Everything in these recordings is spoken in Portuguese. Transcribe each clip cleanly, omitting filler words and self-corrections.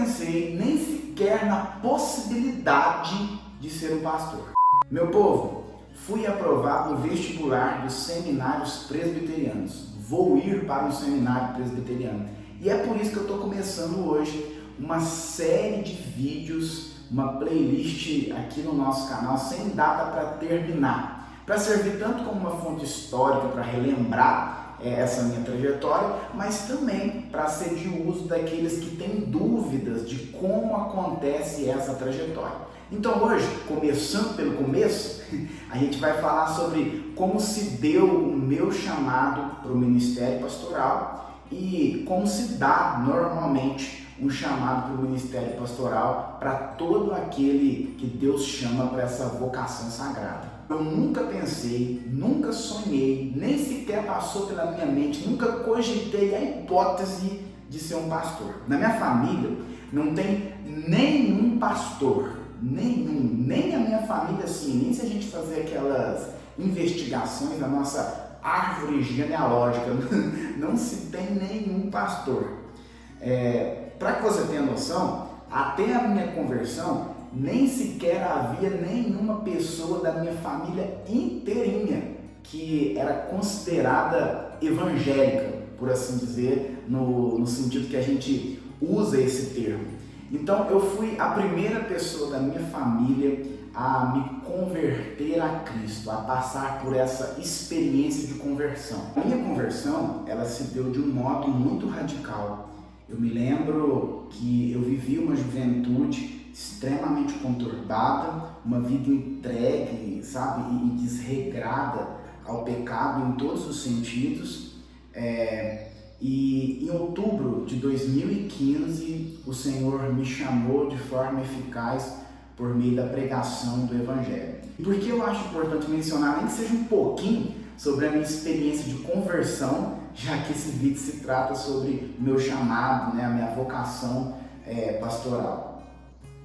pensei nem sequer na possibilidade de ser um pastor. Meu povo, fui aprovado no vestibular dos seminários presbiterianos. Vou ir para um seminário presbiteriano. E é por isso que eu estou começando hoje uma série de vídeos, uma playlist aqui no nosso canal, sem data para terminar. Para servir tanto como uma fonte histórica, para relembrar essa minha trajetória, mas também para ser de uso daqueles que têm dúvidas de como acontece essa trajetória. Então hoje, começando pelo começo, a gente vai falar sobre como se deu o meu chamado para o ministério pastoral e como se dá normalmente um chamado para o ministério pastoral para todo aquele que Deus chama para essa vocação sagrada. Eu nunca pensei, nunca sonhei, nem sequer passou pela minha mente, nunca cogitei a hipótese de ser um pastor. Na minha família não tem nenhum pastor. Nem a minha família assim, nem se a gente fazer aquelas investigações da nossa árvore genealógica, não se tem nenhum pastor. Para que você tenha noção, até a minha conversão, nem sequer havia nenhuma pessoa da minha família inteirinha que era considerada evangélica, por assim dizer, no sentido que a gente usa esse termo. Então eu fui a primeira pessoa da minha família a me converter a Cristo, a passar por essa experiência de conversão. A minha conversão, ela se deu de um modo muito radical. Eu me lembro que eu vivi uma juventude extremamente conturbada, uma vida entregue, sabe, e desregrada ao pecado em todos os sentidos. E em outubro de 2015, o Senhor me chamou de forma eficaz por meio da pregação do Evangelho. E por que eu acho importante mencionar, nem que seja um pouquinho, sobre a minha experiência de conversão, já que esse vídeo se trata sobre o meu chamado, a minha vocação pastoral.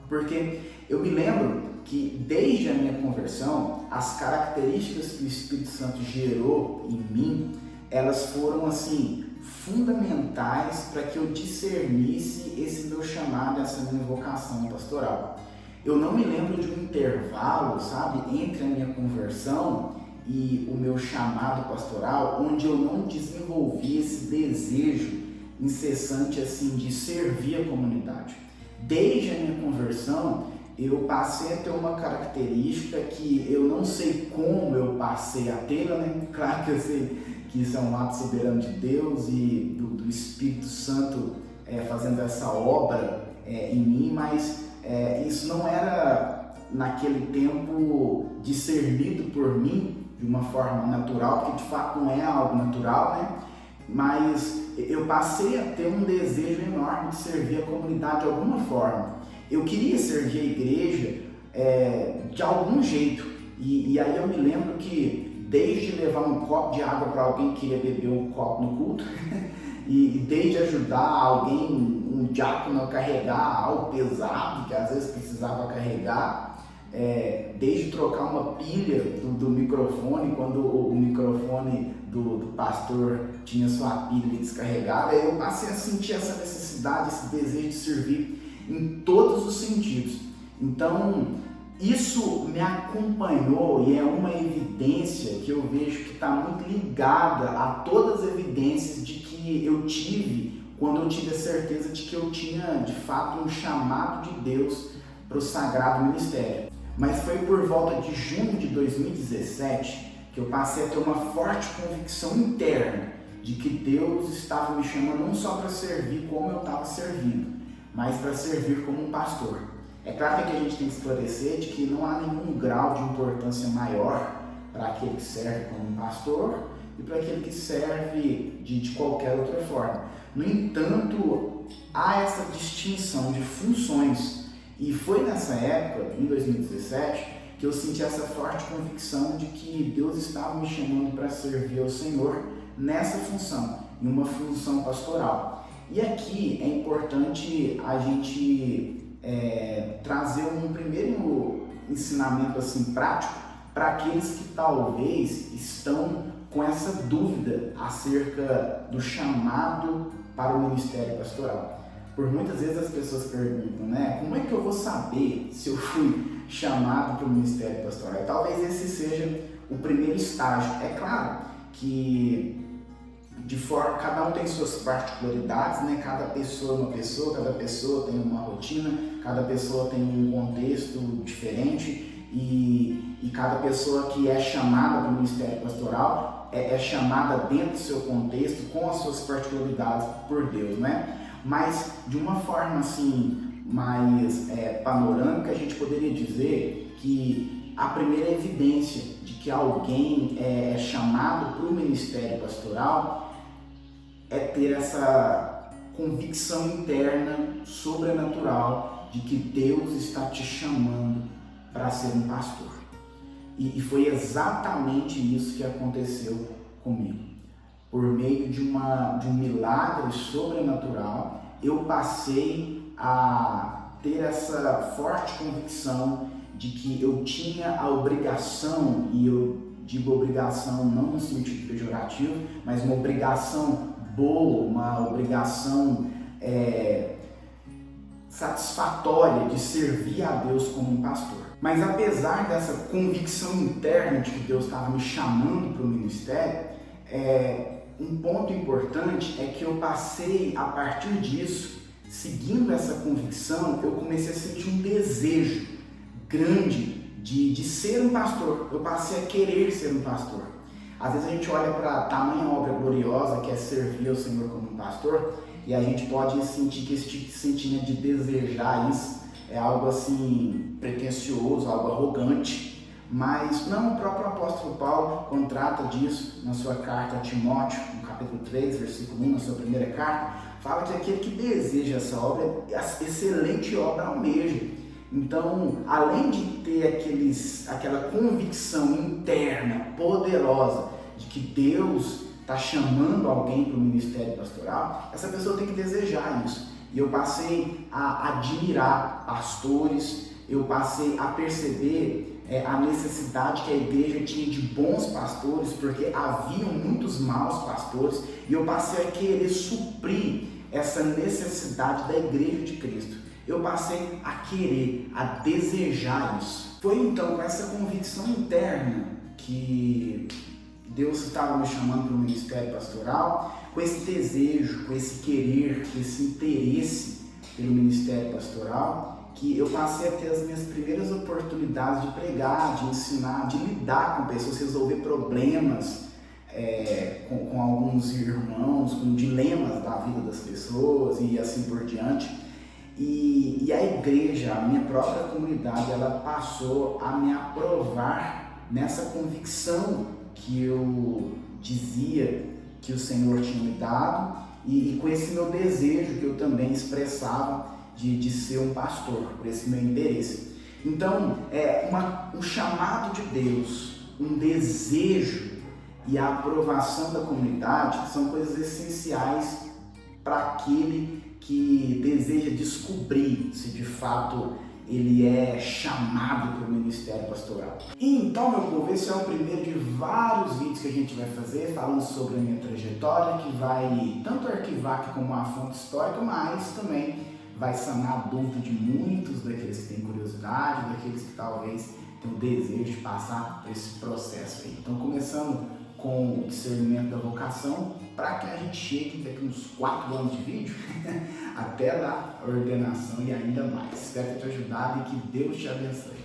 Porque eu me lembro que desde a minha conversão, as características que o Espírito Santo gerou em mim, elas foram assim fundamentais para que eu discernisse esse meu chamado, essa minha vocação pastoral. Eu não me lembro de um intervalo, sabe, entre a minha conversão e o meu chamado pastoral, onde eu não desenvolvi esse desejo incessante assim de servir a comunidade. Desde a minha conversão, eu passei a ter uma característica que eu não sei como eu passei a tê-la, Claro que eu sei que isso é um ato soberano de Deus e do Espírito Santo fazendo essa obra em mim, mas isso não era naquele tempo discernido por mim de uma forma natural, porque de fato não é algo natural, Mas eu passei a ter um desejo enorme de servir a comunidade de alguma forma. Eu queria servir a igreja de algum jeito, e aí eu me lembro que desde levar um copo de água para alguém que queria beber um copo no culto, e desde ajudar alguém, um diácono a carregar algo pesado, que às vezes precisava carregar, desde trocar uma pilha do microfone, quando o microfone do pastor tinha sua pilha descarregada, eu passei a sentir essa necessidade, esse desejo de servir em todos os sentidos. Então, isso me acompanhou e é uma evidência que eu vejo que está muito ligada a todas as evidências de que eu tive quando eu tive a certeza de que eu tinha, de fato, um chamado de Deus para o sagrado ministério. Mas foi por volta de junho de 2017 que eu passei a ter uma forte convicção interna de que Deus estava me chamando não só para servir como eu estava servindo, mas para servir como um pastor. É claro que a gente tem que esclarecer de que não há nenhum grau de importância maior para aquele que serve como um pastor e para aquele que serve de qualquer outra forma. No entanto, há essa distinção de funções, e foi nessa época, em 2017, que eu senti essa forte convicção de que Deus estava me chamando para servir ao Senhor nessa função, em uma função pastoral. E aqui é importante a gente trazer um primeiro ensinamento assim, prático para aqueles que talvez estão com essa dúvida acerca do chamado para o ministério pastoral. Por muitas vezes as pessoas perguntam, né? Como é que eu vou saber se eu fui chamado para o ministério pastoral? E talvez esse seja o primeiro estágio. É claro que cada um tem suas particularidades, né? Cada pessoa é uma pessoa, cada pessoa tem uma rotina, cada pessoa tem um contexto diferente e cada pessoa que é chamada para o ministério pastoral é chamada dentro do seu contexto, com as suas particularidades por Deus, né? Mas de uma forma assim mais panorâmica, a gente poderia dizer que a primeira evidência de que alguém é chamado para o ministério pastoral é ter essa convicção interna, sobrenatural, de que Deus está te chamando para ser um pastor. E foi exatamente isso que aconteceu comigo. Por meio de um milagre sobrenatural, eu passei a ter essa forte convicção de que eu tinha a obrigação, e eu digo obrigação não no sentido pejorativo, mas uma obrigação boa, uma obrigação satisfatória de servir a Deus como um pastor. Mas apesar dessa convicção interna de que Deus estava me chamando para o ministério, um ponto importante é que eu passei, a partir disso, seguindo essa convicção, eu comecei a sentir um desejo grande de ser um pastor. Eu passei a querer ser um pastor. Às vezes a gente olha para a tamanha obra gloriosa que é servir ao Senhor como um pastor, e a gente pode sentir que esse tipo de sentimento de desejar isso é algo assim pretensioso, algo arrogante, mas não. O próprio apóstolo Paulo, quando trata disso na sua carta a Timóteo, no capítulo 3, versículo 1, na sua primeira carta, fala que aquele que deseja essa obra, excelente obra almeja. Então, além de ter aquela convicção interna, poderosa, de que Deus está chamando alguém para o ministério pastoral, essa pessoa tem que desejar isso. E eu passei a admirar pastores, eu passei a perceber a necessidade que a igreja tinha de bons pastores, porque haviam muitos maus pastores, e eu passei a querer suprir essa necessidade da igreja de Cristo. Eu passei a querer, a desejar isso. Foi então com essa convicção interna que Deus estava me chamando para o ministério pastoral, com esse desejo, com esse querer, com esse interesse pelo ministério pastoral, que eu passei a ter as minhas primeiras oportunidades de pregar, de ensinar, de lidar com pessoas, resolver problemas com alguns irmãos, com dilemas da vida das pessoas e assim por diante. E a igreja, a minha própria comunidade, ela passou a me aprovar nessa convicção que eu dizia que o Senhor tinha me dado e com esse meu desejo que eu também expressava de ser um pastor, por esse meu interesse. Então, um chamado de Deus, um desejo e a aprovação da comunidade são coisas essenciais para aquele que deseja descobrir se de fato ele é chamado para o ministério pastoral. Então, meu povo, esse é o primeiro de vários vídeos que a gente vai fazer falando sobre a minha trajetória, que vai tanto arquivar aqui como uma fonte histórica, mas também vai sanar a dúvida de muitos daqueles que têm curiosidade, daqueles que talvez tenham o desejo de passar por esse processo aí. Então, começando com o discernimento da vocação, para que a gente chegue daqui uns 4 anos de vídeo, até lá, a ordenação e ainda mais. Espero ter te ajudado e que Deus te abençoe.